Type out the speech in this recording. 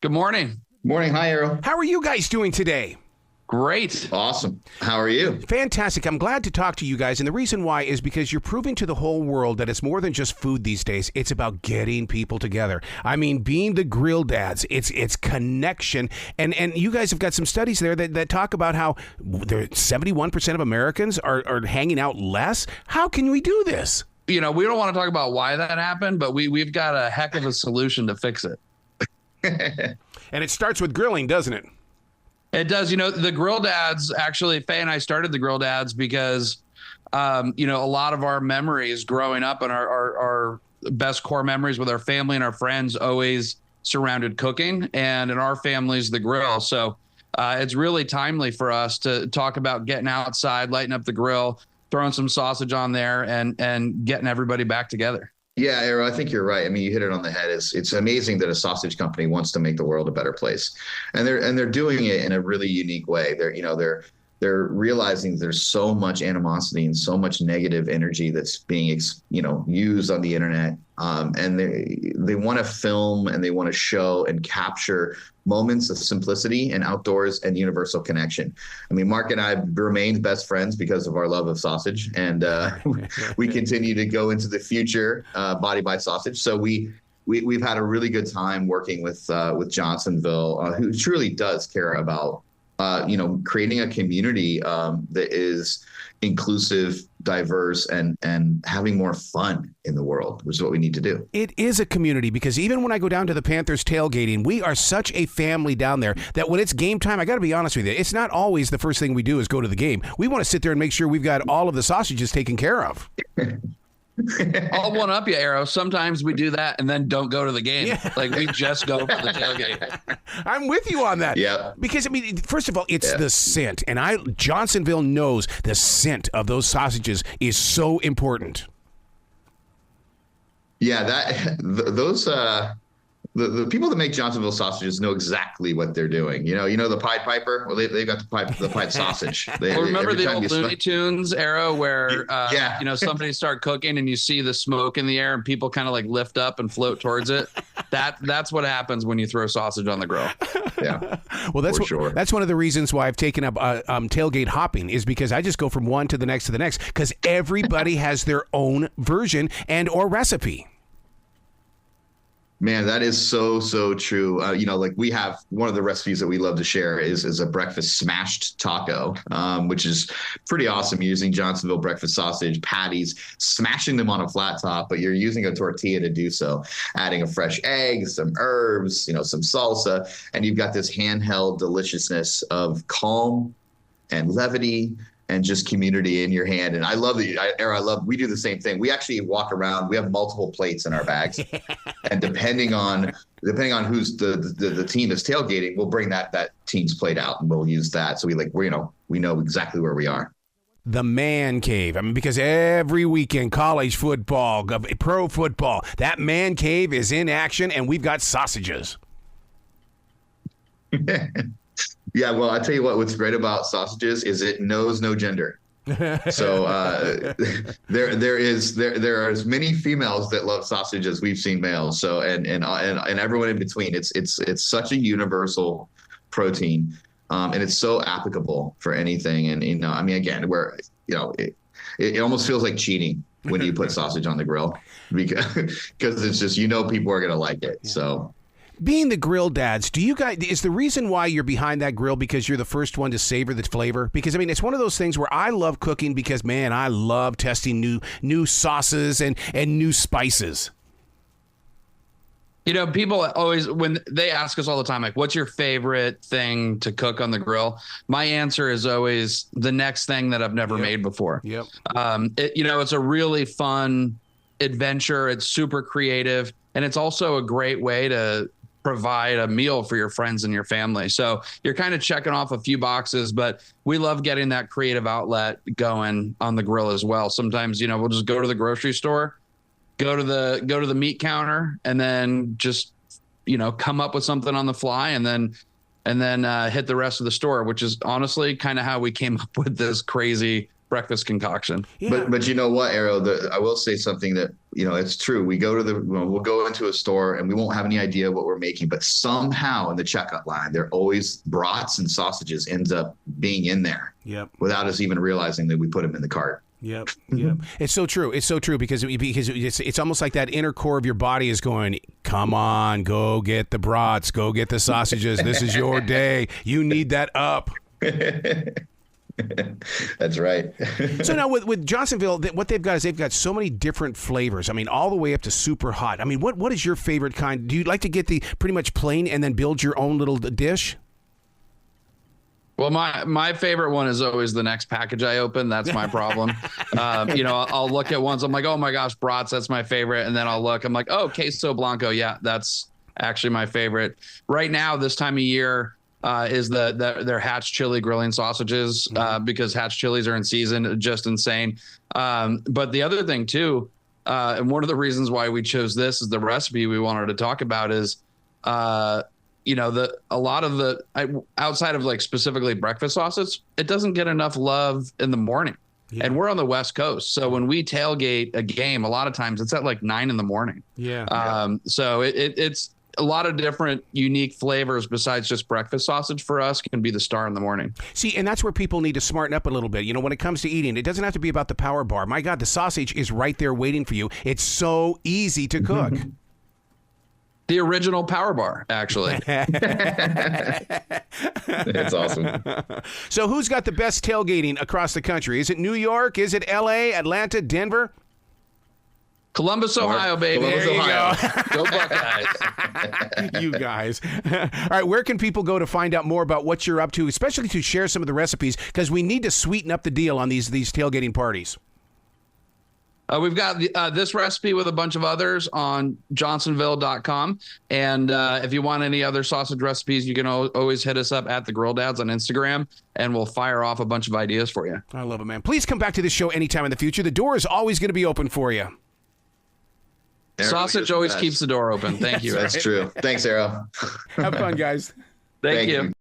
Good morning. Morning. Hi, Arrow. How are you guys doing today? Great. Awesome. How are you? Fantastic. I'm glad to talk to you guys. And the reason why is because you're proving to the whole world that it's more than just food these days. It's about getting people together. I mean, being the grill dads, it's connection. And you guys have got some studies there that talk about how 71% of Americans are hanging out less. How can we do this? You know, we don't want to talk about why that happened, but we've got a heck of a solution to fix it. And it starts with grilling, doesn't it? It does. You know, the Grill Dads, actually, Faye and I started the Grill Dads because, a lot of our memories growing up and our best core memories with our family and our friends always surrounded cooking. And in our family's the grill. So it's really timely for us to talk about getting outside, lighting up the grill, throwing some sausage on there and getting everybody back together. Yeah, Arrow, I think you're right. I mean, you hit it on the head. It's amazing that a sausage company wants to make the world a better place, and they're doing it in a really unique way. They're realizing there's so much animosity and so much negative energy that's being used on the internet, and they want to film and they want to show and capture moments of simplicity and outdoors and universal connection. I mean, Mark and I have remained best friends because of our love of sausage, and we continue to go into the future body by sausage. So we've had a really good time working with Johnsonville, who truly does care about creating a community that is inclusive, diverse, and having more fun in the world, which is what we need to do. It is a community because even when I go down to the Panthers tailgating, we are such a family down there that when it's game time, I got to be honest with you, it's not always the first thing we do is go to the game. We want to sit there and make sure we've got all of the sausages taken care of. I'll one up you, Arrow. Sometimes we do that and then don't go to the game. Yeah. Like we just go for the tailgate. I'm with you on that. Yeah. Because I mean, first of all, it's the scent, and Johnsonville knows the scent of those sausages is so important. Yeah, the people that make Johnsonville sausages know exactly what they're doing. You know the Pied Piper. Well, they've got the pied sausage. Remember the old Looney Tunes era where somebody start cooking and you see the smoke in the air and people kind of like lift up and float towards it. That's what happens when you throw sausage on the grill. Yeah. Well, that's one of the reasons why I've taken up tailgate hopping is because I just go from one to the next because everybody has their own version and or recipe. Man, that is so true. Like we have one of the recipes that we love to share is a breakfast smashed taco, which is pretty awesome, using Johnsonville breakfast sausage patties, smashing them on a flat top, but you're using a tortilla to do so, adding a fresh egg, some herbs, some salsa, and you've got this handheld deliciousness of calm and levity and just community in your hand. And I love that. We do the same thing. We actually walk around. We have multiple plates in our bags, and depending on who's the team is tailgating, we'll bring that team's plate out and we'll use that. So we know exactly where we are. The man cave. I mean, because every weekend, college football, pro football, that man cave is in action, and we've got sausages. Yeah, well, I tell you what's great about sausages is it knows no gender. So there are as many females that love sausage as we've seen males. So and everyone in between. It's such a universal protein, and it's so applicable for anything. And again, where it almost feels like cheating when you put sausage on the grill because it's just people are gonna like it. Yeah. So. Being the grill dads, is the reason why you're behind that grill because you're the first one to savor the flavor? Because, I mean, it's one of those things where I love cooking because, man, I love testing new sauces and new spices. People always, when they ask us all the time, like, what's your favorite thing to cook on the grill? My answer is always the next thing that I've never made before. Yep. It's a really fun adventure. It's super creative. And it's also a great way to provide a meal for your friends and your family. So you're kind of checking off a few boxes, but we love getting that creative outlet going on the grill as well. Sometimes, we'll just go to the grocery store, go to the meat counter, and then just, come up with something on the fly and then hit the rest of the store, which is honestly kind of how we came up with this crazy breakfast concoction. Yeah. But you know what, Arrow? I will say something that, it's true. We'll go into a store and we won't have any idea what we're making, but somehow in the checkout line, there always brats and sausages ends up being in there. Yep. Without us even realizing that we put them in the cart. Yep. It's so true. It's so true because it's almost like that inner core of your body is going, come on, go get the brats, go get the sausages. This is your day. You need that up. That's right. So now with Johnsonville, what they've got is they've got so many different flavors. I mean, all the way up to super hot. I mean, what is your favorite kind? Do you like to get the pretty much plain and then build your own little dish? Well, my favorite one is always the next package I open. That's my problem. I'll look at ones. I'm like, oh my gosh, brats, that's my favorite. And then I'll look. I'm like, oh, queso blanco. Yeah, that's actually my favorite. Right now, this time of year is their Hatch chili grilling sausages because Hatch chilies are in season. Just insane. But the other thing too, and one of the reasons why we chose this is the recipe we wanted to talk about is a lot of the outside of like specifically breakfast sausage, it doesn't get enough love in the morning. Yeah. And we're on the West Coast. So when we tailgate a game, a lot of times it's at like 9 a.m. Yeah. So it's a lot of different unique flavors besides just breakfast sausage for us can be the star in the morning. See, and that's where people need to smarten up a little bit. When it comes to eating, it doesn't have to be about the power bar. My God, the sausage is right there waiting for you. It's so easy to cook. The original power bar, actually. That's awesome. So who's got the best tailgating across the country? Is it New York? Is it L.A., Atlanta, Denver? Columbus, Ohio, baby. Columbus, there you Ohio. Go Buckeyes. You guys. All right, where can people go to find out more about what you're up to, especially to share some of the recipes, because we need to sweeten up the deal on these tailgating parties. We've got this recipe with a bunch of others on johnsonville.com. And if you want any other sausage recipes, you can always hit us up at the Grill Dads on Instagram, and we'll fire off a bunch of ideas for you. I love it, man. Please come back to this show anytime in the future. The door is always going to be open for you. Sausage always keeps the door open. Thank you. That's true. Thanks, Arrow. Have fun, guys. Thank you.